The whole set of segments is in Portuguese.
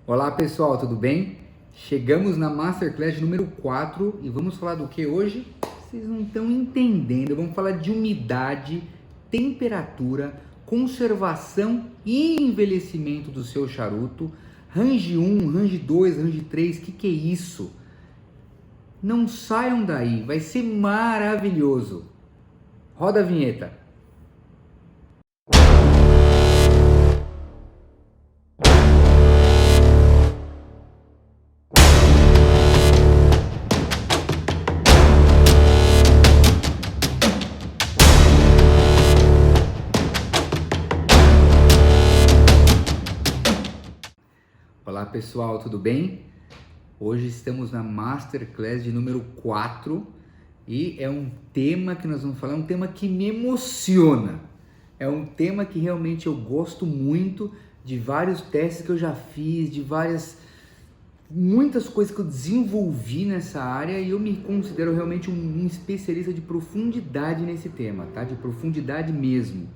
Olá pessoal, tudo bem? Chegamos na Masterclass número 4 e vamos falar do que hoje? Vocês não estão entendendo, vamos falar de umidade, temperatura, conservação e envelhecimento do seu charuto, range 1, range 2, range 3, que é isso? Não saiam daí, vai ser maravilhoso. Roda a vinheta. Olá pessoal, tudo bem? Hoje estamos na Masterclass de número 4 e é um tema que nós vamos falar, um tema que me emociona. É um tema que realmente eu gosto muito, de vários testes que eu já fiz, de muitas coisas que eu desenvolvi nessa área, e eu me considero realmente um especialista de profundidade nesse tema, tá? De profundidade mesmo.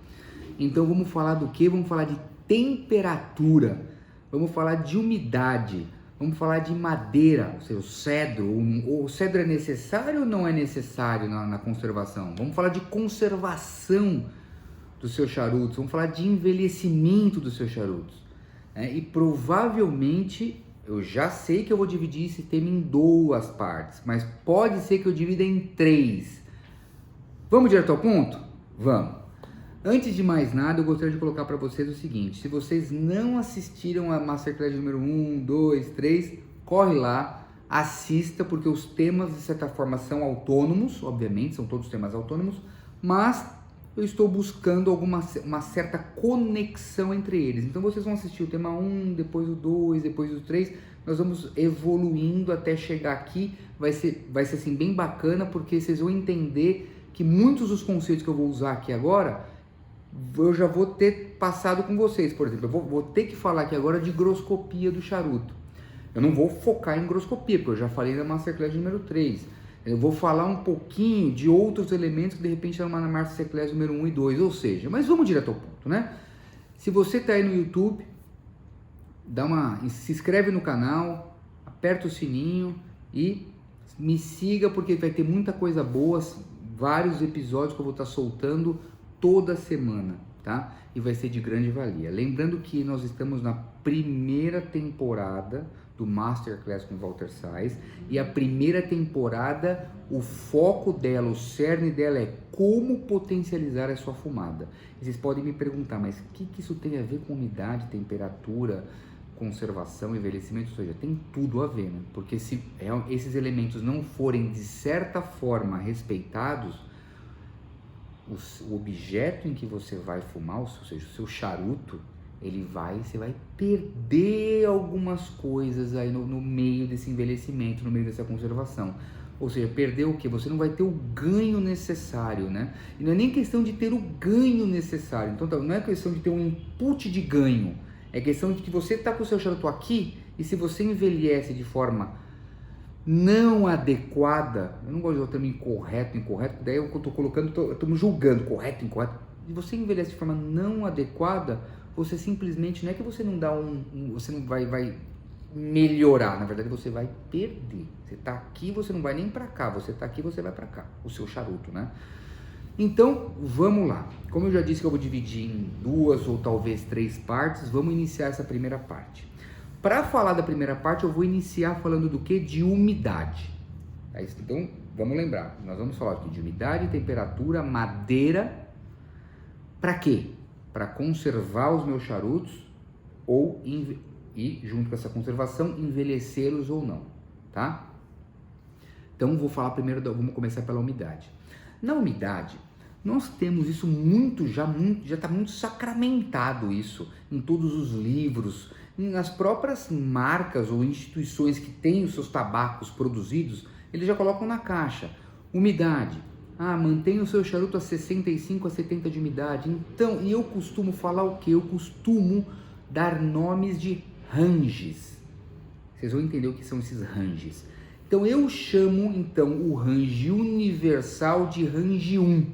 Então vamos falar do que? Vamos falar de temperatura, vamos falar de umidade, vamos falar de madeira, ou seja, o cedro. O cedro é necessário ou não é necessário na conservação? Vamos falar de conservação dos seus charutos, vamos falar de envelhecimento dos seus charutos. E provavelmente, eu já sei que eu vou dividir esse tema em 2 partes, mas pode ser que eu divida em 3. Vamos direto ao ponto? Vamos! Antes de mais nada, eu gostaria de colocar para vocês o seguinte: se vocês não assistiram a Masterclass número 1, 2, 3, corre lá, assista, porque os temas de certa forma são autônomos, obviamente, são todos temas autônomos, mas eu estou buscando uma certa conexão entre eles. Então vocês vão assistir o tema 1, depois o 2, depois o 3, nós vamos evoluindo até chegar aqui, vai ser assim bem bacana, porque vocês vão entender que muitos dos conceitos que eu vou usar aqui agora, eu já vou ter passado com vocês. Por exemplo, eu vou ter que falar aqui agora de higroscopia do charuto. Eu não vou focar em higroscopia, porque eu já falei na Masterclass número 3. Eu vou falar um pouquinho de outros elementos que de repente estão na Masterclass número 1 e 2, ou seja, mas vamos direto ao ponto, né? Se você está aí no YouTube, se inscreve no canal, aperta o sininho e me siga, porque vai ter muita coisa boa, vários episódios que eu vou estar soltando toda semana, tá? E vai ser de grande valia. Lembrando que nós estamos na primeira temporada do Masterclass com Walter Sais, e a primeira temporada, o foco dela, o cerne dela é como potencializar a sua fumada. E vocês podem me perguntar, mas o que isso tem a ver com umidade, temperatura, conservação, envelhecimento? Ou seja, tem tudo a ver, né? Porque se esses elementos não forem de certa forma respeitados, o objeto em que você vai fumar, ou seja, o seu charuto, você vai perder algumas coisas aí no meio desse envelhecimento, no meio dessa conservação. Ou seja, perder o que? Você não vai ter o ganho necessário, né? E não é nem questão de ter o ganho necessário. Então não é questão de ter um input de ganho. É questão de que você está com o seu charuto aqui, e se você envelhece de forma não adequada, eu não gosto de usar o termo incorreto, daí eu estou colocando, eu julgando correto, incorreto. Se você envelhece de forma não adequada, você simplesmente, não é que você não dá você não vai melhorar, na verdade você vai perder. Você está aqui, você não vai nem para cá, você está aqui, você vai para cá, o seu charuto, né? Então, vamos lá. Como eu já disse que eu vou dividir em 2 ou talvez 3 partes, vamos iniciar essa primeira parte. Para falar da primeira parte, eu vou iniciar falando do que? De umidade. Então, vamos lembrar, nós vamos falar aqui de umidade, temperatura, madeira. Para quê? Para conservar os meus charutos e, junto com essa conservação, envelhecê-los ou não, tá? Então, vamos começar pela umidade. Na umidade, nós temos isso já está muito sacramentado isso em todos os livros, nas próprias marcas ou instituições que têm os seus tabacos produzidos, eles já colocam na caixa. Umidade. Mantenha o seu charuto a 65 a 70 de umidade. Então, e eu costumo falar o quê? Eu costumo dar nomes de ranges. Vocês vão entender o que são esses ranges. Então, eu chamo o range universal de range 1.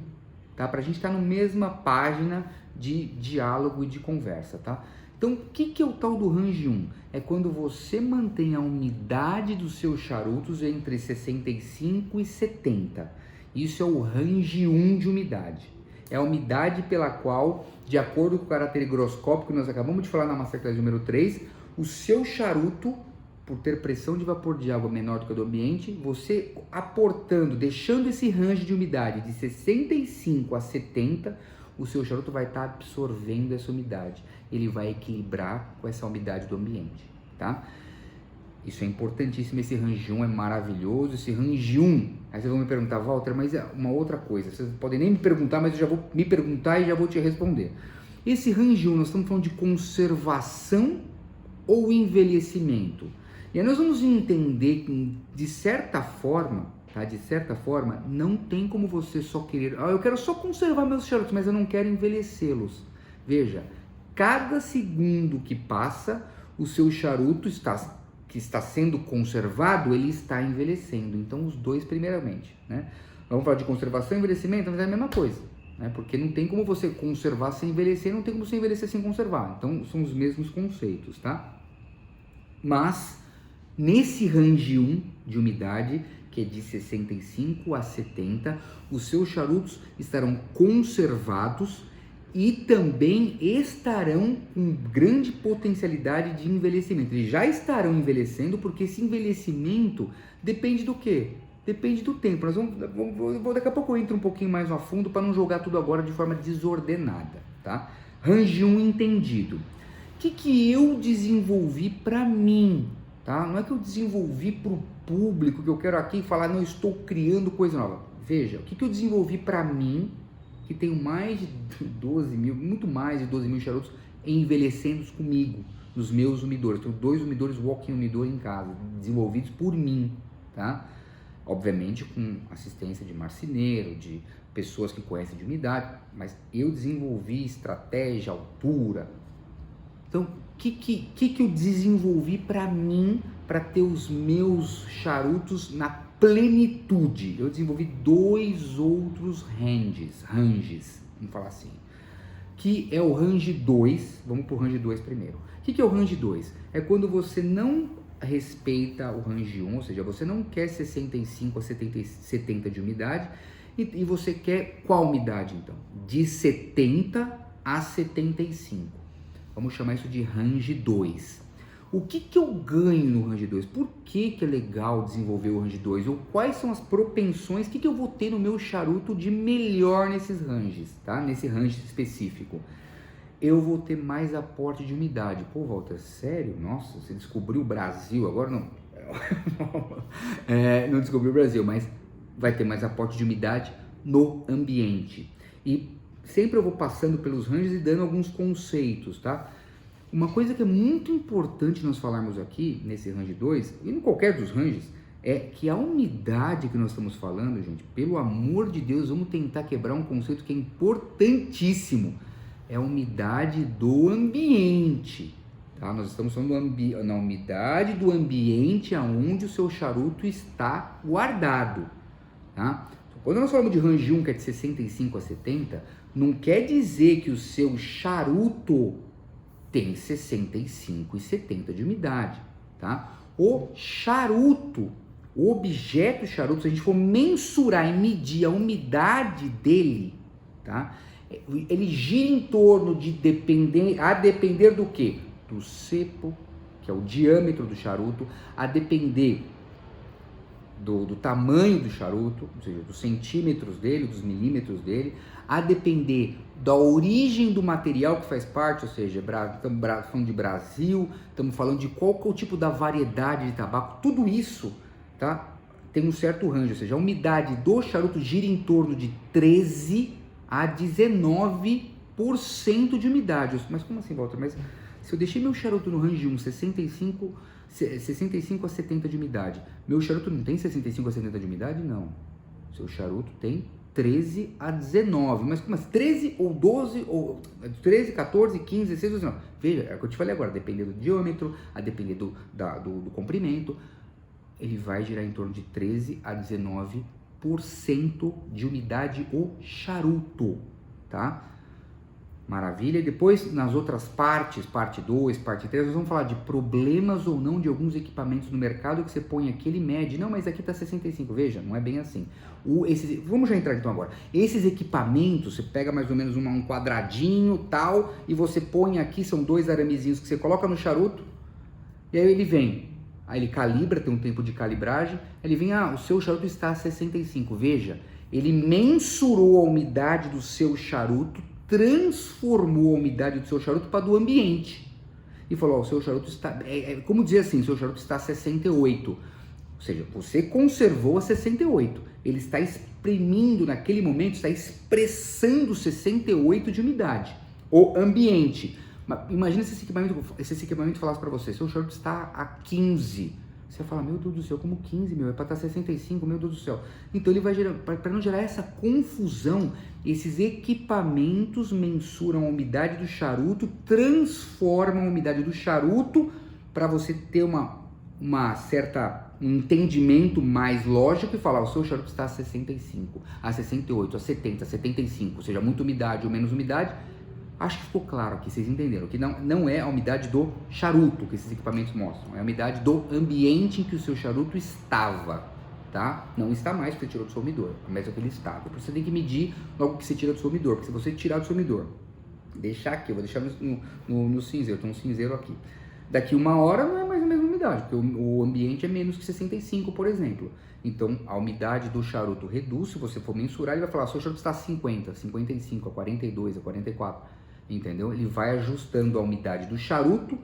Tá? Para a gente estar na mesma página de diálogo e de conversa, tá? Então, o que é o tal do range 1? É quando você mantém a umidade dos seus charutos entre 65 e 70. Isso é o range 1 de umidade. É a umidade pela qual, de acordo com o caráter higroscópico que nós acabamos de falar na Masterclass número 3, o seu charuto, por ter pressão de vapor de água menor do que a do ambiente, você aportando, deixando esse range de umidade de 65 a 70, o seu charuto vai estar absorvendo essa umidade. Ele vai equilibrar com essa umidade do ambiente, tá? Isso é importantíssimo, esse range 1 é maravilhoso, esse range 1, aí vocês vão me perguntar, Walter, mas é uma outra coisa, vocês podem nem me perguntar, mas eu já vou me perguntar e já vou te responder. Esse range 1, nós estamos falando de conservação ou envelhecimento? E aí nós vamos entender que, de certa forma, tá? De certa forma, não tem como você só querer, eu quero só conservar meus charutos, mas eu não quero envelhecê-los. Veja, cada segundo que passa, o seu charuto que está sendo conservado, ele está envelhecendo. Então, os dois primeiramente, né? Vamos falar de conservação e envelhecimento, mas é a mesma coisa, né? Porque não tem como você conservar sem envelhecer, não tem como você envelhecer sem conservar. Então, são os mesmos conceitos, tá? Mas, nesse range 1 de umidade, que é de 65 a 70, os seus charutos estarão conservados e também estarão com grande potencialidade de envelhecimento. Eles já estarão envelhecendo, porque esse envelhecimento depende do quê? Depende do tempo. Daqui a pouco eu entro um pouquinho mais a fundo para não jogar tudo agora de forma desordenada, tá? Range 1 entendido. O que eu desenvolvi para mim, tá? Não é que eu desenvolvi para o público, que eu quero aqui falar, não, estou criando coisa nova. Veja, o que eu desenvolvi para mim, que tenho mais de 12 mil, muito mais de 12 mil charutos envelhecendo comigo, nos meus umidores. Tenho 2 umidores walk-in umidor em casa, desenvolvidos por mim, tá? Obviamente com assistência de marceneiro, de pessoas que conhecem de umidade, mas eu desenvolvi estratégia, altura. Então, o que eu desenvolvi para mim, para ter os meus charutos na plenitude? Eu desenvolvi 2 outros ranges, vamos falar assim, que é o range 2, vamos para o range 2 primeiro. O que é o range 2? É quando você não respeita o range 1, ou seja, você não quer 65 a 70 de umidade, e você quer qual umidade então? De 70 a 75. Vamos chamar isso de range 2. O que eu ganho no range 2? Por que é legal desenvolver o range 2? Ou quais são as propensões? O que eu vou ter no meu charuto de melhor nesses ranges, tá? Nesse range específico. Eu vou ter mais aporte de umidade. Pô, Walter, sério? Nossa, você descobriu o Brasil. Agora não. Não descobriu o Brasil, mas vai ter mais aporte de umidade no ambiente. E sempre eu vou passando pelos ranges e dando alguns conceitos, tá? Uma coisa que é muito importante nós falarmos aqui, nesse range 2, e em qualquer dos ranges, é que a umidade que nós estamos falando, gente, pelo amor de Deus, vamos tentar quebrar um conceito que é importantíssimo. É a umidade do ambiente, tá? Nós estamos falando na umidade do ambiente aonde o seu charuto está guardado, tá? Quando nós falamos de range 1, que é de 65 a 70, não quer dizer que o seu charuto tem 65 e 70 de umidade, tá? O charuto, o objeto charuto, se a gente for mensurar e medir a umidade dele, tá? Ele gira em torno de a depender do quê? Do cepo, que é o diâmetro do charuto, a depender do tamanho do charuto, ou seja, dos centímetros dele, dos milímetros dele, a depender da origem do material que faz parte, ou seja, estamos falando de Brasil, estamos falando de qual que é o tipo da variedade de tabaco, tudo isso, tá? Tem um certo range, ou seja, a umidade do charuto gira em torno de 13 a 19% de umidade. Mas como assim, Walter? Mas se eu deixei meu charuto no range 1, 65 a 70 de umidade, meu charuto não tem 65 a 70 de umidade? Não. Seu charuto tem 13 a 19. Mas como assim? 13 ou 12, ou 13, 14, 15, 16, 19. Veja, é o que eu te falei agora, dependendo do diâmetro, a depender do comprimento, ele vai girar em torno de 13 a 19% de umidade o charuto, tá? Maravilha. E depois, nas outras partes, parte 2, parte 3, nós vamos falar de problemas ou não de alguns equipamentos no mercado que você põe aqui, ele mede. Não, mas aqui está 65. Veja, não é bem assim. Vamos já entrar então agora. Esses equipamentos, você pega mais ou menos um quadradinho tal, e você põe aqui, são 2 aramezinhos que você coloca no charuto, e aí ele vem. Aí ele calibra, tem um tempo de calibragem, ele vem, o seu charuto está a 65. Veja, ele mensurou a umidade do seu charuto, transformou a umidade do seu charuto para do ambiente e falou, o seu charuto está, como dizer assim, o seu charuto está a 68, ou seja, você conservou a 68, ele está exprimindo naquele momento, está expressando 68 de umidade, o ambiente. Imagina se esse equipamento falasse para você, seu charuto está a 15, você fala, meu Deus do céu, como 15, é para estar 65, meu Deus do céu. Então ele vai gerar, para não gerar essa confusão, esses equipamentos mensuram a umidade do charuto, transformam a umidade do charuto para você ter um entendimento mais lógico e falar, o seu charuto está a 65, a 68, a 70, a 75, ou seja, muita umidade ou menos umidade. Acho que ficou claro aqui, vocês entenderam, que não é a umidade do charuto que esses equipamentos mostram, é a umidade do ambiente em que o seu charuto estava, tá? Não está mais porque você tirou do seu umidor, mas é que ele estava. Por isso você tem que medir logo que você tira do seu umidor, porque se você tirar do seu umidor, deixar aqui, eu vou deixar no cinzeiro, tem um cinzeiro aqui, daqui 1 hora não é mais a mesma umidade, porque o ambiente é menos que 65, por exemplo. Então, a umidade do charuto reduz, se você for mensurar, ele vai falar, seu charuto está a 50, 55, a 42, a 44, entendeu? Ele vai ajustando a umidade do charuto,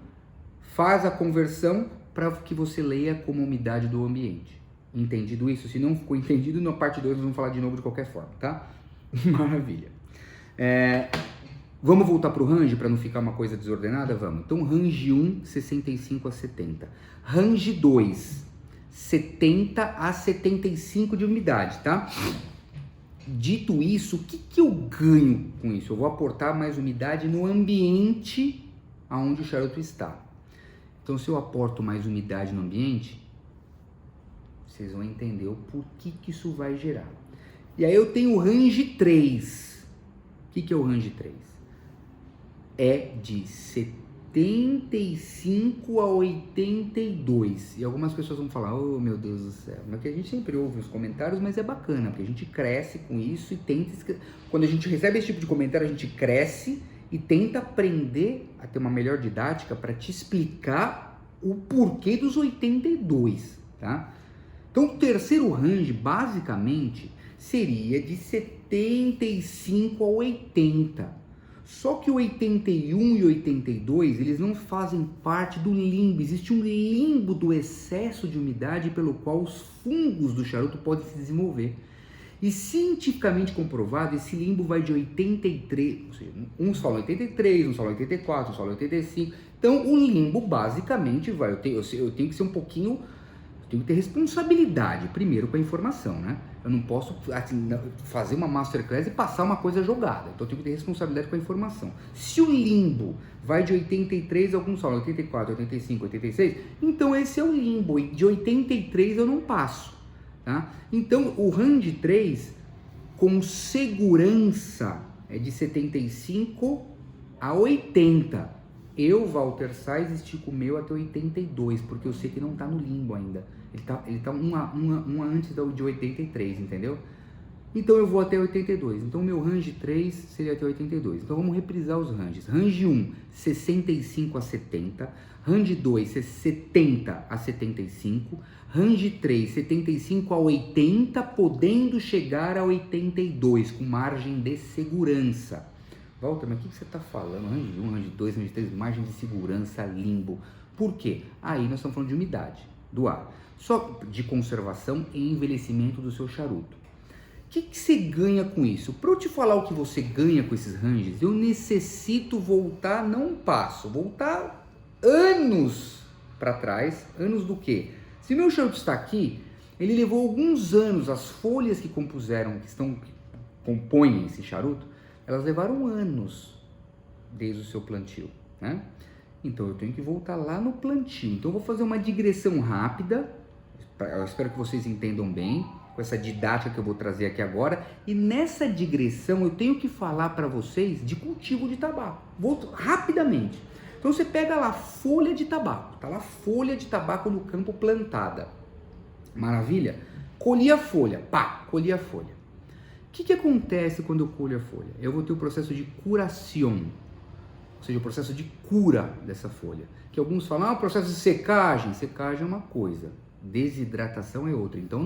faz a conversão para que você leia como umidade do ambiente. Entendido isso? Se não ficou entendido, na parte 2 nós vamos falar de novo de qualquer forma, tá? Maravilha. Vamos voltar para o range para não ficar uma coisa desordenada? Vamos. Então, range 1, 65 a 70. Range 2, 70 a 75 de umidade, tá? Dito isso, o que eu ganho com isso? Eu vou aportar mais umidade no ambiente onde o charuto está. Então, se eu aporto mais umidade no ambiente, vocês vão entender o porquê que isso vai gerar. E aí eu tenho o range 3. O que é o range 3? É de 75 a 82. E algumas pessoas vão falar, oh meu Deus do céu, mas que a gente sempre ouve os comentários, mas é bacana, porque a gente cresce com isso e tenta, quando a gente recebe esse tipo de comentário, a gente cresce e tenta aprender a ter uma melhor didática para te explicar o porquê dos 82, tá? Então o terceiro range, basicamente, seria de 75 a 80. Só que o 81 e 82, eles não fazem parte do limbo. Existe um limbo do excesso de umidade pelo qual os fungos do charuto podem se desenvolver. E cientificamente comprovado, esse limbo vai de 83, ou seja, uns falam 83, uns falam 84, uns falam 85. Então o limbo basicamente vai, eu tenho que ser um pouquinho, eu tenho que ter responsabilidade primeiro com a informação, né? Eu não posso assim, fazer uma masterclass e passar uma coisa jogada. Então eu tenho que ter responsabilidade com a informação. Se o limbo vai de 83, alguns falam 84, 85, 86, então esse é o limbo. E de 83 eu não passo. Tá? Então o range 3, com segurança, é de 75 a 80. Eu, Walter Sais, estico o meu até 82, porque eu sei que não está no limbo ainda. Ele tá uma antes de 83, entendeu? Então eu vou até 82. Então o meu range 3 seria até 82. Então vamos reprisar os ranges. Range 1, 65 a 70. Range 2, 70 a 75. Range 3, 75 a 80, podendo chegar a 82, com margem de segurança. Walter, mas o que você está falando? Range 1, range 2, range 3, margem de segurança, limbo. Por quê? Aí nós estamos falando de umidade do ar. Só de conservação e envelhecimento do seu charuto. O que você ganha com isso? Para eu te falar o que você ganha com esses ranges, eu necessito voltar, não um passo, voltar anos para trás. Anos do quê? Se meu charuto está aqui, ele levou alguns anos, as folhas que compõem esse charuto, elas levaram anos desde o seu plantio, né? Então eu tenho que voltar lá no plantio. Então eu vou fazer uma digressão rápida, eu espero que vocês entendam bem, com essa didática que eu vou trazer aqui agora. E nessa digressão eu tenho que falar para vocês de cultivo de tabaco. Vou rapidamente. Então você pega lá folha de tabaco, tá lá folha de tabaco no campo plantada. Maravilha? Colhi a folha, colhi a folha. O que acontece quando eu colho a folha? Eu vou ter o processo de curação, ou seja, o processo de cura dessa folha. Que alguns falam, o processo de secagem. Secagem é uma coisa, desidratação é outra. Então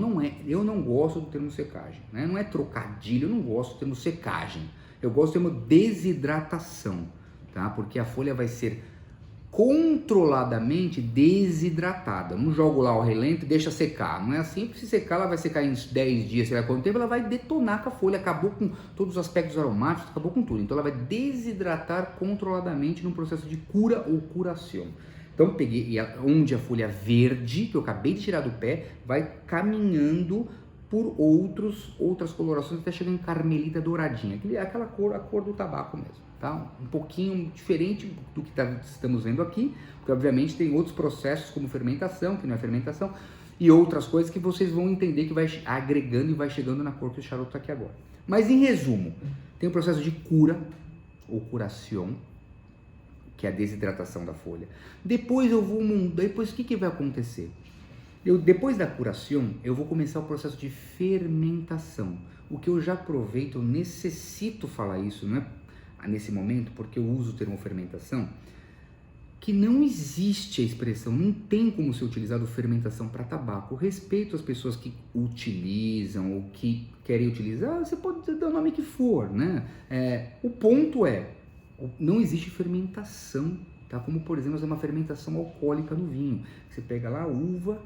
eu não gosto do termo secagem, né? Não é trocadilho, eu não gosto do termo secagem. Eu gosto do termo desidratação, tá? Porque a folha vai ser controladamente desidratada. Não jogo lá o relento e deixa secar. Não é assim, porque se secar ela vai secar em 10 dias, sei lá quanto tempo, ela vai detonar com a folha, acabou com todos os aspectos aromáticos, acabou com tudo. Então ela vai desidratar controladamente num processo de cura ou curação. Então peguei onde a folha verde, que eu acabei de tirar do pé, vai caminhando por outras colorações até chegar em carmelita douradinha, aquela cor, a cor do tabaco mesmo. Tá? Um pouquinho diferente do que estamos vendo aqui, porque obviamente tem outros processos como fermentação, que não é fermentação, e outras coisas que vocês vão entender que vai agregando e vai chegando na cor que o charuto está aqui agora. Mas em resumo, tem o processo de cura ou curação, que é a desidratação da folha. Depois depois o que vai acontecer? Depois da curação, eu vou começar o processo de fermentação. O que eu já aproveito, eu necessito falar isso, não é nesse momento, porque eu uso o termo fermentação, que não existe a expressão, não tem como ser utilizado fermentação para tabaco. Eu respeito as pessoas que utilizam ou que querem utilizar, você pode dar o nome que for, né? O ponto não existe fermentação, tá? Como, por exemplo, uma fermentação alcoólica no vinho. Você pega lá a uva,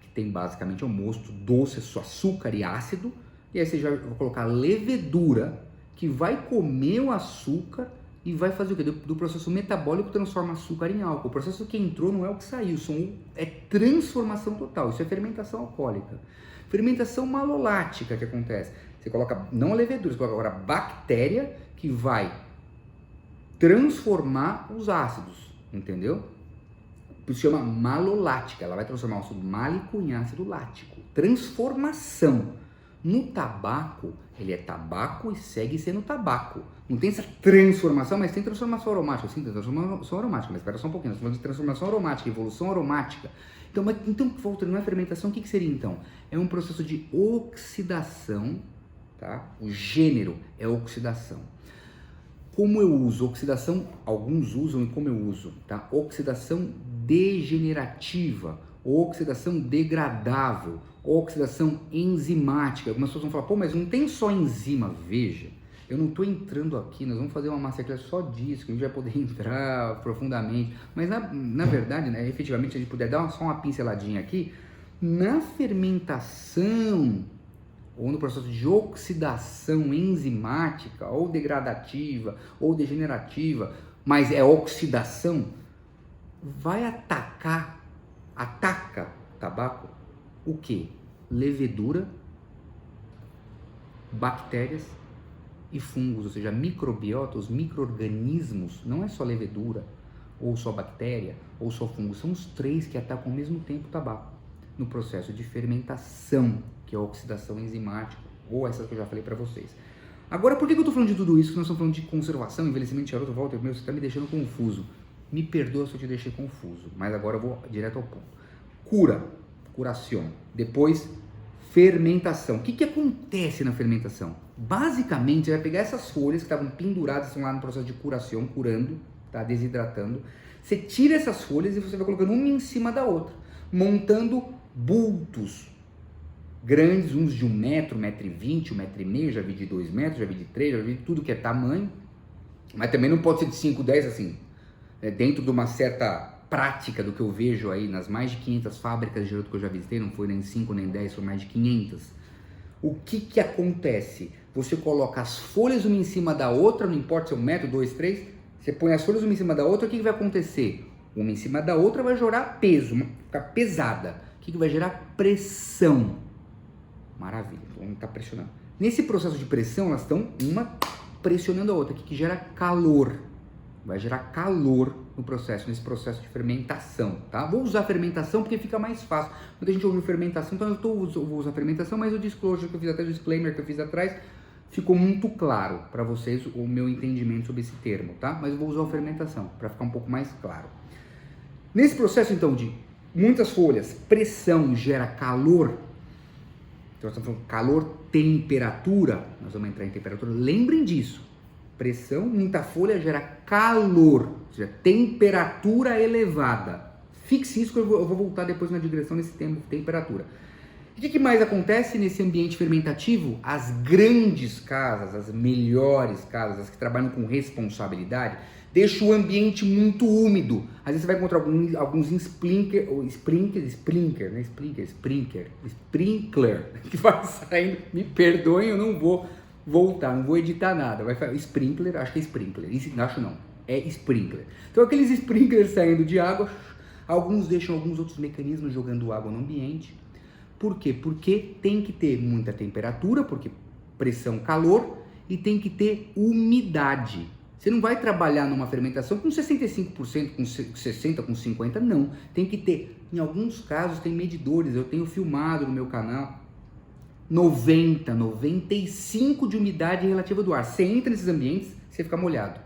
que tem basicamente o mosto doce, só açúcar e ácido, e aí você já vai colocar levedura, que vai comer o açúcar e vai fazer o quê? Do processo metabólico transforma açúcar em álcool. O processo que entrou não é o que saiu, é transformação total. Isso é fermentação alcoólica. Fermentação malolática que acontece. Você coloca, não a levedura, você coloca agora a bactéria que vai transformar os ácidos, entendeu? Isso se chama malolática, ela vai transformar o ácido málico em ácido lático. Transformação. No tabaco, ele é tabaco e segue sendo tabaco. Não tem essa transformação, mas tem transformação aromática. Sim, tem transformação aromática, mas espera só um pouquinho. Nós estamos falando de transformação aromática, evolução aromática. Então voltando, não é fermentação, o que seria então? É um processo de oxidação, tá? O gênero é oxidação. Como eu uso oxidação, alguns usam e como eu uso, tá? Oxidação degenerativa, oxidação degradável, oxidação enzimática. Algumas pessoas vão falar, mas não tem só enzima. Veja, eu não estou entrando aqui, nós vamos fazer uma masterclass só disso, que a gente vai poder entrar profundamente, mas na verdade, né, efetivamente, se a gente puder dar só uma pinceladinha aqui, na fermentação ou no processo de oxidação enzimática, ou degradativa, ou degenerativa, mas é oxidação, vai ataca tabaco, o que? Levedura, bactérias e fungos, ou seja, microbiota, os micro-organismos, não é só levedura, ou só bactéria, ou só fungo, são os três que atacam ao mesmo tempo o tabaco, no processo de fermentação, que é a oxidação enzimática, ou essa que eu já falei para vocês. Agora, por que eu estou falando de tudo isso? Que nós estamos falando de conservação, envelhecimento de charuto, Walter, meu, você está me deixando confuso. Me perdoa se eu te deixei confuso, mas agora eu vou direto ao ponto. Curação. Depois, fermentação. O que acontece na fermentação? Basicamente, você vai pegar essas folhas que estavam penduradas, estão lá no processo de curação, curando, tá? Desidratando. Você tira essas folhas e você vai colocando uma em cima da outra, montando bultos grandes, uns de 1 metro, 1,20 m, 1,5 m, já vi de 2 metros, já vi de 3, já vi de tudo que é tamanho, mas também não pode ser de 5, 10 assim, dentro de uma certa prática do que eu vejo aí nas mais de 500 fábricas de charuto que eu já visitei, não foi nem 5 nem 10, foi mais de 500. O que acontece? Você coloca as folhas uma em cima da outra, não importa se é 1 metro, 2, 3, você põe as folhas uma em cima da outra, o que vai acontecer? Uma em cima da outra vai gerar peso, ficar pesada. O que vai gerar? Pressão. Maravilha, então está pressionando. Nesse processo de pressão, elas estão uma pressionando a outra, que gera calor. vai gerar calor no processo, nesse processo de fermentação, tá? Vou usar fermentação porque fica mais fácil. Muita gente ouviu fermentação, então eu vou usar fermentação, mas o disclosure que eu fiz atrás, o disclaimer que eu fiz atrás, ficou muito claro para vocês o meu entendimento sobre esse termo, tá? Mas eu vou usar a fermentação para ficar um pouco mais claro. Nesse processo, então, de muitas folhas, pressão gera calor. Então, nós estamos falando calor, temperatura. Nós vamos entrar em temperatura. Lembrem disso. Pressão, muita folha gera calor, ou seja, temperatura elevada. Fixe isso que eu vou voltar depois na digressão nesse tempo, temperatura. O que mais acontece nesse ambiente fermentativo? As grandes casas, as melhores casas, as que trabalham com responsabilidade, deixam o ambiente muito úmido. Às vezes você vai encontrar alguns sprinkler, que vai saindo. Me perdoem, eu não vou voltar, não vou editar nada. Vai falar sprinkler, acho que é sprinkler. Acho não, é sprinkler. Então aqueles sprinklers saindo de água, alguns deixam alguns outros mecanismos jogando água no ambiente. Por quê? Porque tem que ter muita temperatura, porque pressão, calor, e tem que ter umidade. Você não vai trabalhar numa fermentação com 65%, com 60%, com 50%, não. Tem que ter, em alguns casos tem medidores, eu tenho filmado no meu canal, 90, 95% de umidade relativa do ar. Você entra nesses ambientes, você fica molhado,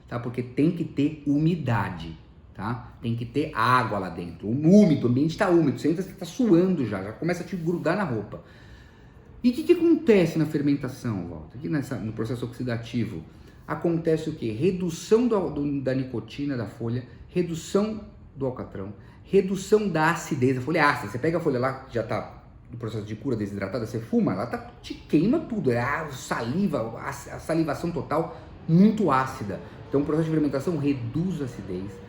tá? Porque tem que ter umidade. Tá? Tem que ter água lá dentro, úmido, o ambiente está úmido, você entra, você está suando já começa a te grudar na roupa. E o que acontece na fermentação, Walter? Aqui no processo oxidativo, acontece o que? Redução da nicotina da folha, redução do alcatrão, redução da acidez, a folha é ácida, você pega a folha lá, que já está no processo de cura desidratada, você fuma, ela te queima tudo, saliva, a salivação total muito ácida. Então o processo de fermentação reduz a acidez.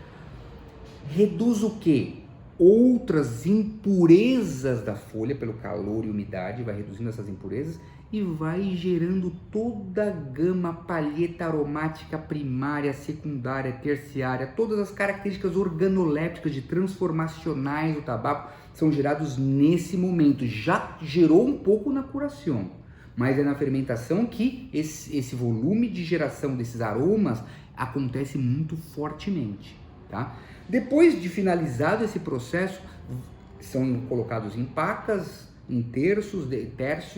Reduz o que? Outras impurezas da folha pelo calor e umidade, vai reduzindo essas impurezas e vai gerando toda a gama, palheta aromática primária, secundária, terciária, todas as características organolépticas de transformacionais do tabaco são gerados nesse momento. Já gerou um pouco na curação, mas é na fermentação que esse volume de geração desses aromas acontece muito fortemente, tá? Depois de finalizado esse processo, são colocados em pacas, em terços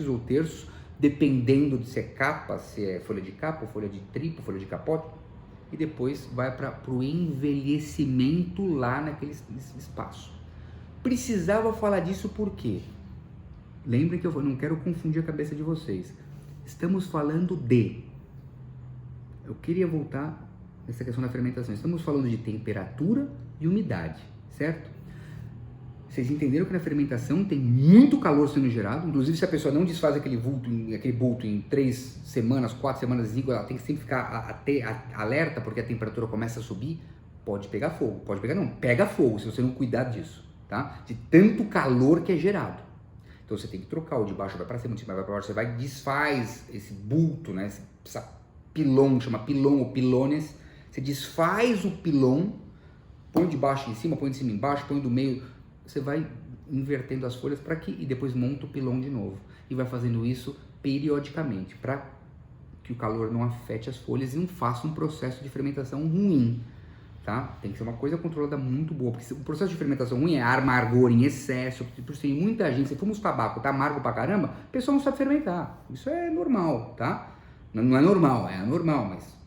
ou terços, dependendo de se é capa, se é folha de capa, folha de tripo, folha de capote, e depois vai para o envelhecimento lá naquele espaço. Precisava falar disso por quê? Lembrem que eu não quero confundir a cabeça de vocês. Estamos falando de... Eu queria voltar... essa questão da fermentação. Estamos falando de temperatura e umidade, certo? Vocês entenderam que na fermentação tem muito calor sendo gerado, inclusive se a pessoa não desfaz aquele bulto em 3 semanas, 4 semanas, ela tem que sempre ficar alerta porque a temperatura começa a subir, pode pegar fogo, pega fogo se você não cuidar disso, tá? De tanto calor que é gerado. Então você tem que trocar, o de baixo vai para cima, o de cima vai para baixo, você vai e desfaz esse bulto, né? Essa pilão, chama pilão ou pilones. Você desfaz o pilão, põe de baixo em cima, põe de cima embaixo, põe do meio, você vai invertendo as folhas para que e depois monta o pilão de novo. E vai fazendo isso periodicamente, para que o calor não afete as folhas e não faça um processo de fermentação ruim, tá? Tem que ser uma coisa controlada muito boa, porque o processo de fermentação ruim é amargor em excesso, porque tem muita gente, se fuma os tabaco, tá amargo pra caramba, a pessoa não sabe fermentar. Isso é normal, tá? Não é normal, é anormal, mas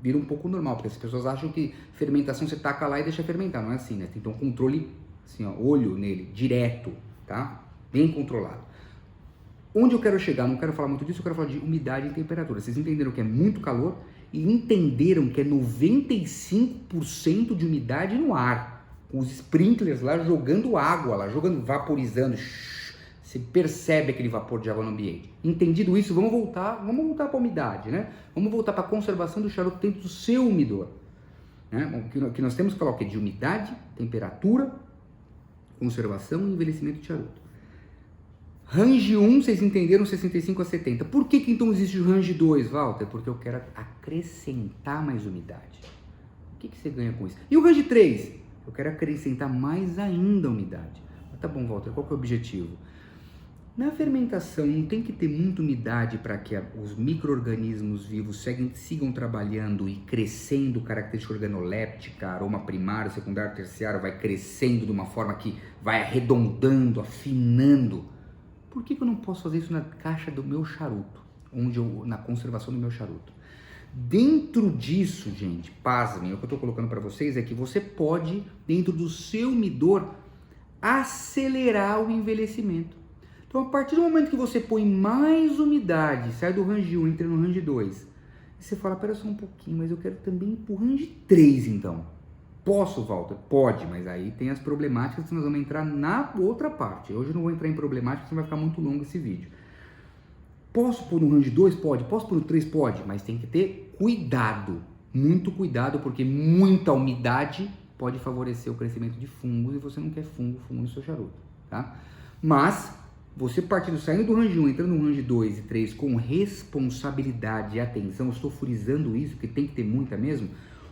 vira um pouco normal, porque as pessoas acham que fermentação você taca lá e deixa fermentar, não é assim, né? Tem que ter um controle, assim, ó, olho nele, direto, tá? Bem controlado. Onde eu quero chegar, não quero falar muito disso, eu quero falar de umidade e temperatura. Vocês entenderam que é muito calor e entenderam que é 95% de umidade no ar, com os sprinklers lá jogando água lá, vaporizando, você percebe aquele vapor de água no ambiente. Entendido isso, vamos voltar para a umidade, né? Vamos voltar para a conservação do charuto dentro do seu umidor. Né? O que nós temos que falar o quê? De umidade, temperatura, conservação e envelhecimento de charuto. Range 1, vocês entenderam, 65 a 70. Por que então existe o range 2, Walter? Porque eu quero acrescentar mais umidade. O que você ganha com isso? E o range 3? Eu quero acrescentar mais ainda umidade. Mas tá bom, Walter, qual que é o objetivo? Na fermentação não tem que ter muita umidade para que os micro-organismos vivos sigam trabalhando e crescendo, característica organoléptica, aroma primário, secundário, terciário, vai crescendo de uma forma que vai arredondando, afinando. Por que eu não posso fazer isso na caixa do meu charuto, na conservação do meu charuto? Dentro disso, gente, pasmem, o que eu estou colocando para vocês é que você pode, dentro do seu umidor, acelerar o envelhecimento. Então, a partir do momento que você põe mais umidade, sai do range 1, entra no range 2, e você fala, pera só um pouquinho, mas eu quero também ir pro range 3, então. Posso, Walter? Pode, mas aí tem as problemáticas que nós vamos entrar na outra parte. Hoje eu não vou entrar em problemáticas, senão vai ficar muito longo esse vídeo. Posso pôr no range 2? Pode. Posso pôr no 3? Pode, mas tem que ter cuidado, muito cuidado, porque muita umidade pode favorecer o crescimento de fungos e você não quer fungo no seu charuto, tá? Mas você saindo do range 1, entrando no range 2 e 3 com responsabilidade e atenção, eu estou frisando isso, porque tem que ter muita mesmo,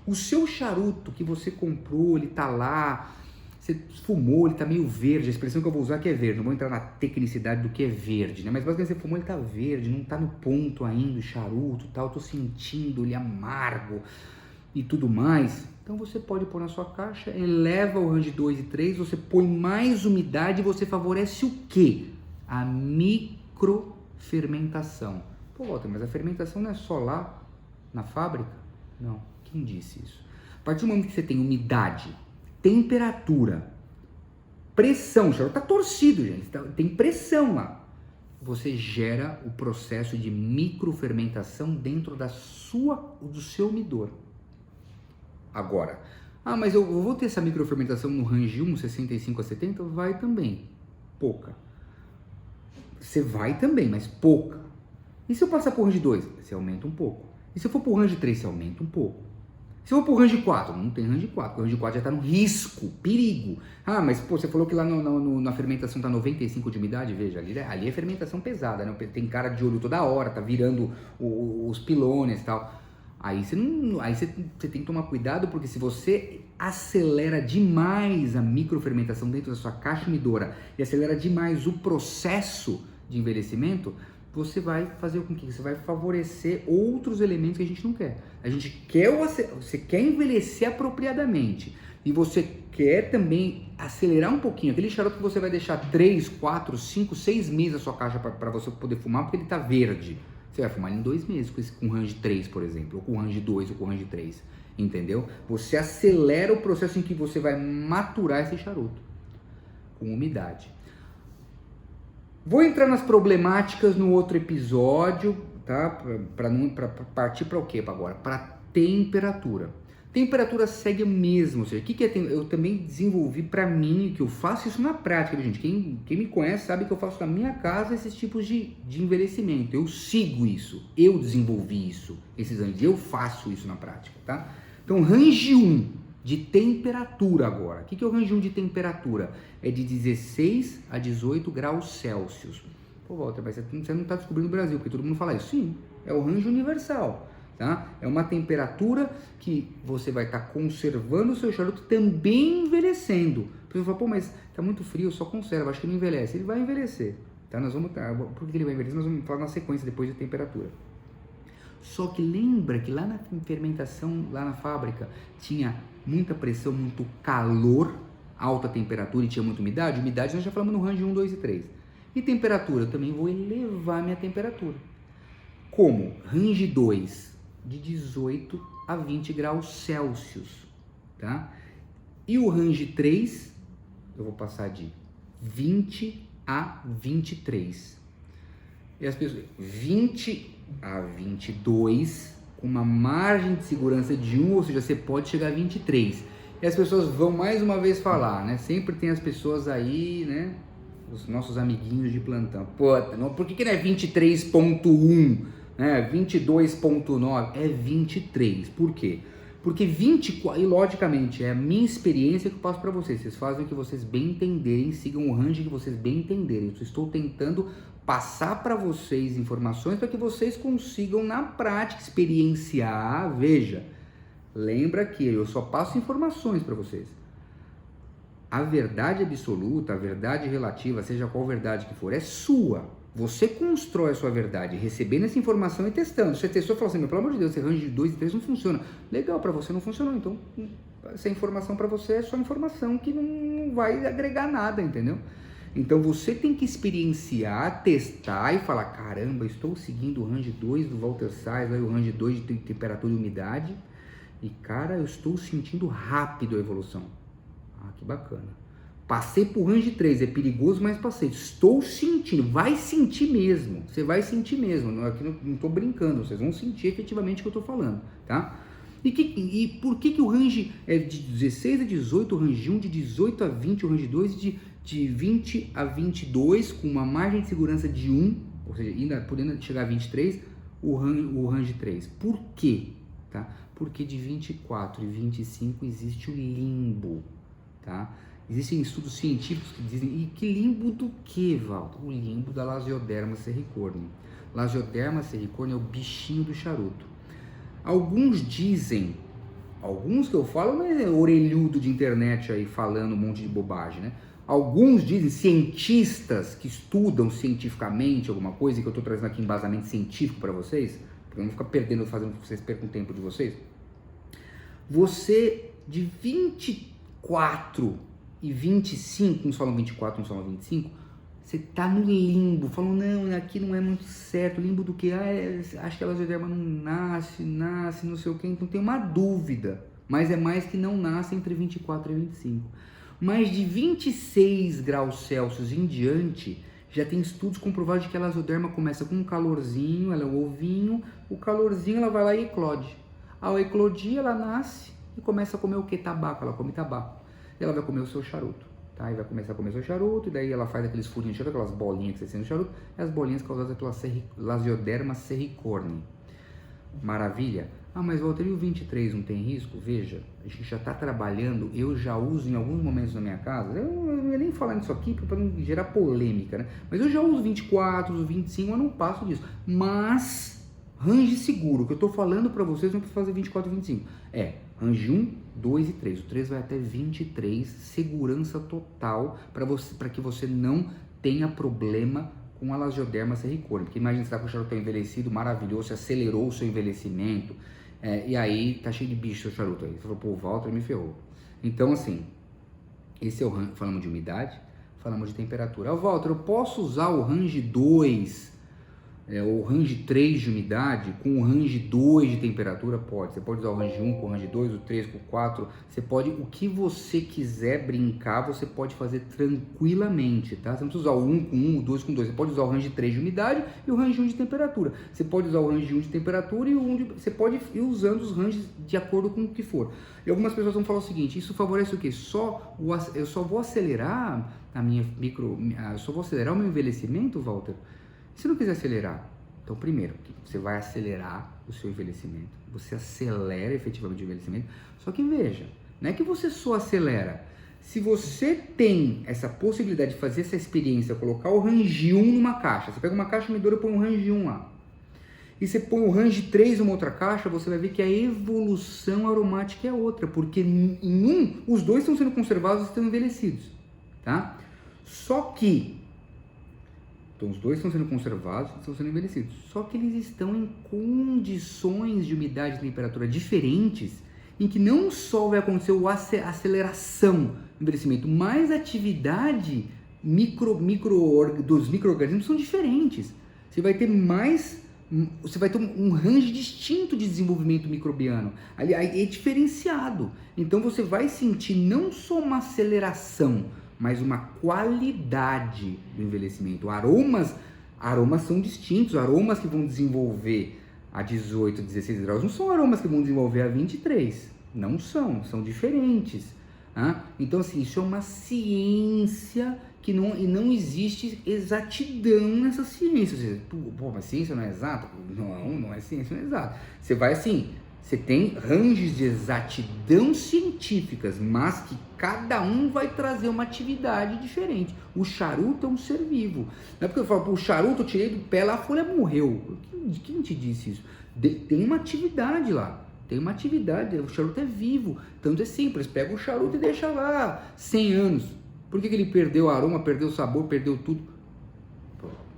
o seu charuto que você comprou, ele tá lá, você fumou, ele tá meio verde, a expressão que eu vou usar que é verde, não vou entrar na tecnicidade do que é verde, né? Mas basicamente você fumou, ele tá verde, não tá no ponto ainda, o charuto e tal, eu tô sentindo ele amargo e tudo mais. Então você pode pôr na sua caixa, eleva o range 2 e 3, você põe mais umidade e você favorece o quê? A microfermentação. Pô, Walter, mas a fermentação não é só lá na fábrica? Não, quem disse isso? A partir do momento que você tem umidade, temperatura, pressão, o charuto está torcido, gente, tem pressão lá. Você gera o processo de microfermentação dentro do seu umidor. Agora, mas eu vou ter essa microfermentação no range 1, 65 a 70? Vai também, pouca. Você vai também, mas pouca. E se eu passar por range 2? Você aumenta um pouco. E se eu for por range 3, você aumenta um pouco. Se eu for por range 4, não tem range 4, o range 4 já está no risco, perigo. Mas pô, você falou que lá na fermentação está 95 de umidade, veja, ali é fermentação pesada, né? Tem cara de olho toda hora, tá virando os pilones e tal. Aí você tem que tomar cuidado, porque se você acelera demais a microfermentação dentro da sua caixa umidora e acelera demais o processo de envelhecimento, você vai fazer com que você vai favorecer outros elementos que a gente não quer. Você quer envelhecer apropriadamente e você quer também acelerar um pouquinho. Aquele charuto que você vai deixar 3, 4, 5, 6 meses na sua caixa para você poder fumar, porque ele está verde. Você vai fumar em 2 meses com range 3, por exemplo, ou com range 2 ou com range 3, entendeu? Você acelera o processo em que você vai maturar esse charuto com umidade. Vou entrar nas problemáticas no outro episódio, tá? Para partir para o quê agora? Para temperatura. Temperatura segue o mesmo, ou seja, eu também desenvolvi para mim, que eu faço isso na prática, gente. Quem me conhece sabe que eu faço na minha casa esses tipos de envelhecimento. Eu sigo isso, eu desenvolvi isso, esses anos, eu faço isso na prática, tá? Então, range 1 de temperatura agora. O que é o range 1 de temperatura? É de 16 a 18 graus Celsius. Pô, Walter, mas você não está descobrindo o Brasil, porque todo mundo fala isso. Sim, é o range universal. Tá? É uma temperatura que você vai estar conservando o seu charuto também envelhecendo. A pessoa fala, pô, mas tá muito frio, só conserva, acho que não envelhece. Ele vai envelhecer, tá? Por que ele vai envelhecer? Nós vamos falar na sequência depois de temperatura. Só que lembra que lá na fermentação, lá na fábrica, tinha muita pressão, muito calor, alta temperatura e tinha muita umidade? Umidade nós já falamos no range 1, 2 e 3. E temperatura? Eu também vou elevar minha temperatura. Como? Range 2. De 18 a 20 graus Celsius, tá? E o range 3, eu vou passar de 20 a 23. E as pessoas, 20 a 22, com uma margem de segurança de 1, ou seja, você pode chegar a 23. E as pessoas vão mais uma vez falar, né? Sempre tem as pessoas aí, né? Os nossos amiguinhos de plantão. Pô, por que não é 23.1? 22.9 é 23. Por quê? Porque 24, e logicamente é a minha experiência que eu passo para vocês. Vocês fazem o que vocês bem entenderem, sigam o range que vocês bem entenderem. Eu estou tentando passar para vocês informações para que vocês consigam na prática experienciar. Veja, lembra que eu só passo informações para vocês. a verdade absoluta, a verdade relativa, seja qual verdade que for, é sua. Você constrói a sua verdade, recebendo essa informação e testando. Você testou e falou assim, pelo amor de Deus, esse range de 2 e 3 não funciona. Legal, para você não funcionou, então essa informação para você é só informação que não vai agregar nada, entendeu? Então você tem que experienciar, testar e falar, caramba, estou seguindo o range 2 do Walter Sais, o range 2 de temperatura e umidade, e cara, eu estou sentindo rápido a evolução. Ah, que bacana. Passei por range 3, é perigoso, mas passei. Estou sentindo, vai sentir mesmo. Você vai sentir mesmo. Aqui não estou brincando, vocês vão sentir efetivamente o que eu estou falando, tá? E por que o range é de 16 a 18, o range 1, de 18 a 20, o range 2, de 20 a 22, com uma margem de segurança de 1, ou seja, ainda podendo chegar a 23, o range 3. Por quê? Tá? Porque de 24 e 25 existe o limbo, tá? Existem estudos científicos que dizem, e que limbo do que, Walter? O limbo da Lasioderma serricorni. Lasioderma serricorni é o bichinho do charuto. Alguns dizem, alguns que eu falo, mas é orelhudo de internet aí falando um monte de bobagem, né? Alguns dizem, cientistas que estudam cientificamente alguma coisa, que eu estou trazendo aqui embasamento científico para vocês, para eu não ficar perdendo, fazendo com que vocês percam o tempo de vocês. Você, de 24 e 25, uns falam 24, uns falam 25, você tá no limbo, falam, não, aqui não é muito certo, limbo do que? Acho que a Lasioderma não nasce, não sei o que, então tem uma dúvida, mas é mais que não nasce entre 24 e 25. Mas de 26 graus Celsius em diante, já tem estudos comprovados de que a Lasioderma começa com um calorzinho, ela é um ovinho, o calorzinho ela vai lá e eclode. Ao eclodir, ela nasce e começa a comer o que? Tabaco, ela come tabaco. E ela vai comer o seu charuto, tá? E vai começar a comer o seu charuto, e daí ela faz aqueles furinhos de charuto, aquelas bolinhas que você tem no charuto, e as bolinhas causadas pela Lasioderma serricorni. Maravilha? Ah, mas Walter, e o 23 não tem risco? Veja, a gente já está trabalhando, eu já uso em alguns momentos na minha casa, eu não ia nem falar nisso aqui para não gerar polêmica, né? Mas eu já uso 24, uso 25, eu não passo disso. Mas, range seguro, o que eu estou falando para vocês não precisa fazer 24 e 25. Range 1, 2 e 3. O 3 vai até 23, segurança total para que você não tenha problema com a Lasioderma serricorni. Porque imagina, você está com o charuto envelhecido, maravilhoso, você acelerou o seu envelhecimento, e aí tá cheio de bicho o seu charuto aí. Você falou, pô, o Walter me ferrou. Então, assim, esse é o range, falamos de umidade, falamos de temperatura. Walter, eu posso usar o range 2, o range 3 de umidade com o range 2 de temperatura? Pode. Você pode usar o range 1 com o range 2, o 3 com o 4. Você pode, o que você quiser brincar, você pode fazer tranquilamente, tá? Você não precisa usar o 1 com 1, o 2 com 2. Você pode usar o range 3 de umidade e o range 1 de temperatura. Você pode usar o range 1 de temperatura e o 1 de... Você pode ir usando os ranges de acordo com o que for. E algumas pessoas vão falar o seguinte, isso favorece o quê? Eu só vou acelerar eu só vou acelerar o meu envelhecimento, Walter? Se não quiser acelerar, então primeiro, você vai acelerar o seu envelhecimento, você acelera efetivamente o envelhecimento, só que veja, não é que você só acelera, se você tem essa possibilidade de fazer essa experiência, colocar o range 1 numa caixa, você pega uma caixa medidora e põe um range 1 lá, e você põe o range 3 numa outra caixa, você vai ver que a evolução aromática é outra, porque em os dois estão sendo conservados e estão envelhecidos, tá? Só que então, os dois estão sendo conservados e estão sendo envelhecidos. Só que eles estão em condições de umidade e temperatura diferentes, em que não só vai acontecer a aceleração do envelhecimento, mas a atividade dos micro-organismos são diferentes. Você vai ter um range distinto de desenvolvimento microbiano. Ali é diferenciado. Então, você vai sentir não só uma aceleração, mas uma qualidade do envelhecimento. Aromas são distintos, aromas que vão desenvolver a 18, 16 graus não são aromas que vão desenvolver a 23, não são diferentes. Então, assim, isso é uma ciência que não existe exatidão nessa ciência. Pô, mas ciência não é exata? Não é ciência, não é exata. Você vai assim, você tem ranges de exatidão científicas, mas que cada um vai trazer uma atividade diferente. O charuto é um ser vivo. Não é porque eu falo, o charuto eu tirei do pé lá, a folha morreu. Quem te disse isso? Tem uma atividade lá. tem uma atividade, o charuto é vivo, tanto é simples, pega o charuto e deixa lá 100 anos. Por que ele perdeu o aroma, perdeu o sabor, perdeu tudo?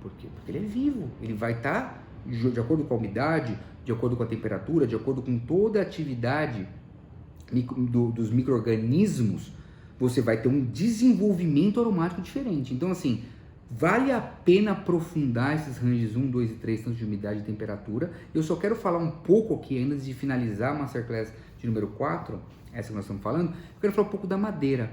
Por quê? Porque ele é vivo, ele vai estar de acordo com a umidade, de acordo com a temperatura, de acordo com toda a atividade dos micro-organismos, você vai ter um desenvolvimento aromático diferente. Então, assim, vale a pena aprofundar esses ranges 1, 2 e 3, tanto de umidade e temperatura. Eu só quero falar um pouco aqui, antes de finalizar a Masterclass de número 4, essa que nós estamos falando, eu quero falar um pouco da madeira.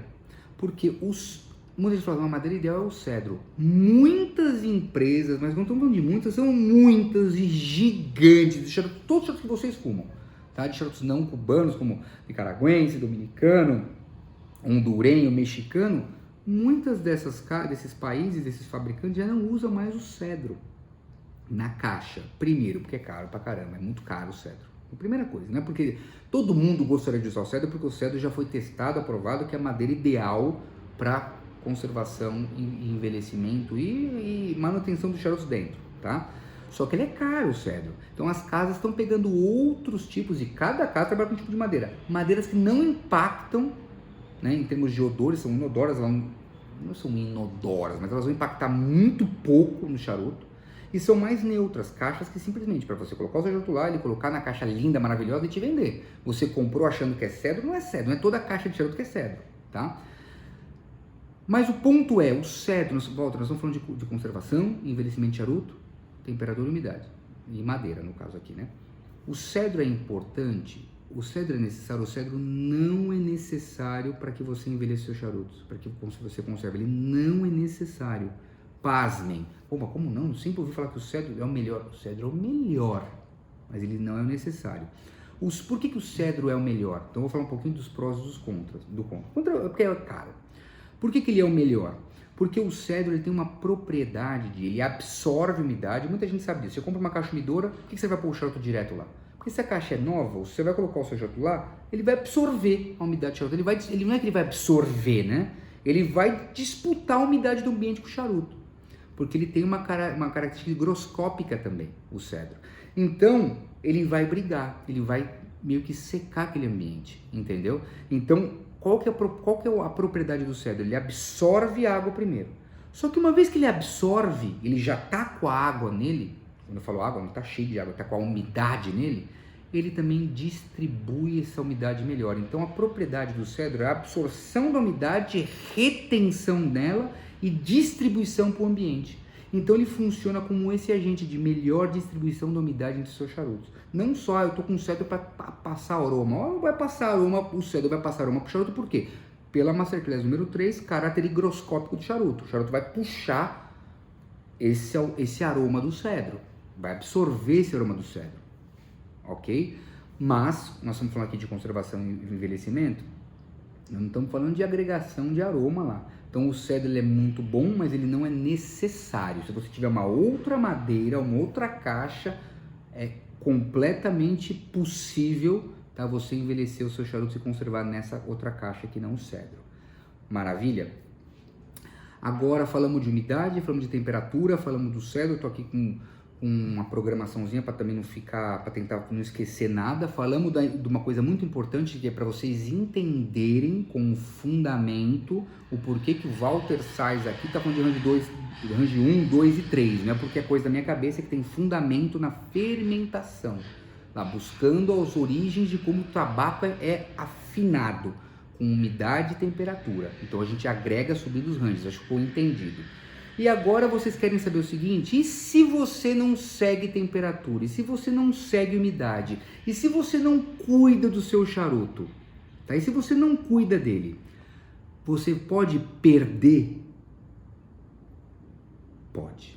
Porque muita gente fala que a madeira ideal é o cedro. Muitas empresas, mas não estamos falando de muitas, são muitas e gigantes, de charutos, todos os charutos que vocês fumam, tá? De charutos não cubanos, como nicaragüense, dominicano, hondurenho, mexicano, muitas desses países, desses fabricantes já não usam mais o cedro na caixa. Primeiro, porque é caro pra caramba, é muito caro o cedro. A primeira coisa, né? Porque todo mundo gostaria de usar o cedro, porque o cedro já foi testado, aprovado que é a madeira ideal para conservação e envelhecimento e manutenção dos charutos dentro, tá? Só que ele é caro, o cedro. Então as casas estão pegando outros tipos, e cada casa trabalha com um tipo de madeira. Madeiras que não impactam, né, em termos de odores, são inodoras, elas não são inodoras, mas elas vão impactar muito pouco no charuto. E são mais neutras, caixas que simplesmente para você colocar o seu charuto lá, ele colocar na caixa linda, maravilhosa e te vender. Você comprou achando que é cedro, não é cedro, não é toda a caixa de charuto que é cedro, tá? Mas o ponto é, o cedro, nós estamos falando de conservação, envelhecimento de charuto, temperatura e umidade, e madeira no caso aqui, né? O cedro é importante, o cedro é necessário, o cedro não é necessário para que você envelheça seus charutos, para que você conserve, ele não é necessário. Pasmem. Opa, como não? Eu sempre ouvi falar que o cedro é o melhor. O cedro é o melhor, mas ele não é o necessário. Por que o cedro é o melhor? Então eu vou falar um pouquinho dos prós e dos contras. Porque é caro. Por que ele é o melhor? Porque o cedro ele tem uma propriedade ele absorve umidade. Muita gente sabe disso. Você compra uma caixa umidora, por que você vai pôr o charuto direto lá? Porque se a caixa é nova, você vai colocar o seu charuto lá, ele vai absorver a umidade do charuto. Ele não é que ele vai absorver, né? Ele vai disputar a umidade do ambiente com o charuto. Porque ele tem uma característica higroscópica também, o cedro. Então, ele vai brigar, ele vai meio que secar aquele ambiente, entendeu? Então, qual que é a propriedade do cedro? Ele absorve a água primeiro. Só que uma vez que ele absorve, ele já está com a água nele, quando eu falo água, não está cheio de água, está com a umidade nele, ele também distribui essa umidade melhor. Então, a propriedade do cedro é a absorção da umidade, retenção dela e distribuição para o ambiente. Então ele funciona como esse agente de melhor distribuição da umidade entre os seus charutos. Não só eu estou com o cedro para passar aroma, vai passar aroma, o cedro vai passar aroma para o charuto, por quê? Pela Masterclass número 3, caráter higroscópico do charuto. O charuto vai puxar esse aroma do cedro, vai absorver esse aroma do cedro, ok? Mas, nós estamos falando aqui de conservação e envelhecimento, nós não estamos falando de agregação de aroma lá. Então o cedro ele é muito bom, mas ele não é necessário. Se você tiver uma outra madeira, uma outra caixa, é completamente possível, tá, você envelhecer o seu charuto e conservar nessa outra caixa que não o cedro. Maravilha? Agora falamos de umidade, falamos de temperatura, falamos do cedro. Estou aqui com uma programaçãozinha para também não ficar, para tentar não esquecer nada. Falamos de uma coisa muito importante que é para vocês entenderem com fundamento o porquê que o Walter Sais aqui está falando de range 1, 2 e 3, não é porque é coisa da minha cabeça, que tem fundamento na fermentação, lá buscando as origens de como o tabaco é afinado com umidade e temperatura. Então a gente agrega subindo os ranges, acho que ficou entendido. E agora vocês querem saber o seguinte, e se você não segue temperatura, e se você não segue umidade, e se você não cuida do seu charuto, tá? E se você não cuida dele, você pode perder? Pode.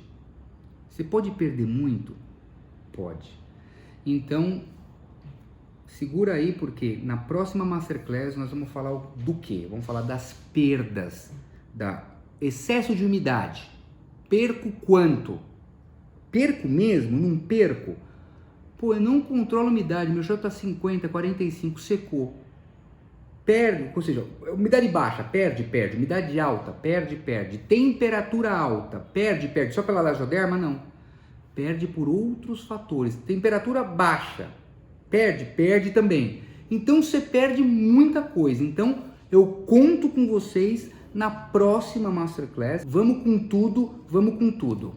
Você pode perder muito? Pode. Então, segura aí, porque na próxima Masterclass nós vamos falar do quê? Vamos falar das perdas, excesso de umidade. Perco quanto? Perco mesmo? Não perco? Pô, eu não controlo a umidade, meu charuto está 50, 45, secou. Perde, ou seja, umidade baixa, perde. Umidade alta, perde. Temperatura alta, perde. Só pela lajoderma? Não. Perde por outros fatores. Temperatura baixa, Perde também. Então você perde muita coisa. Então eu conto com vocês na próxima Masterclass. Vamos com tudo, vamos com tudo.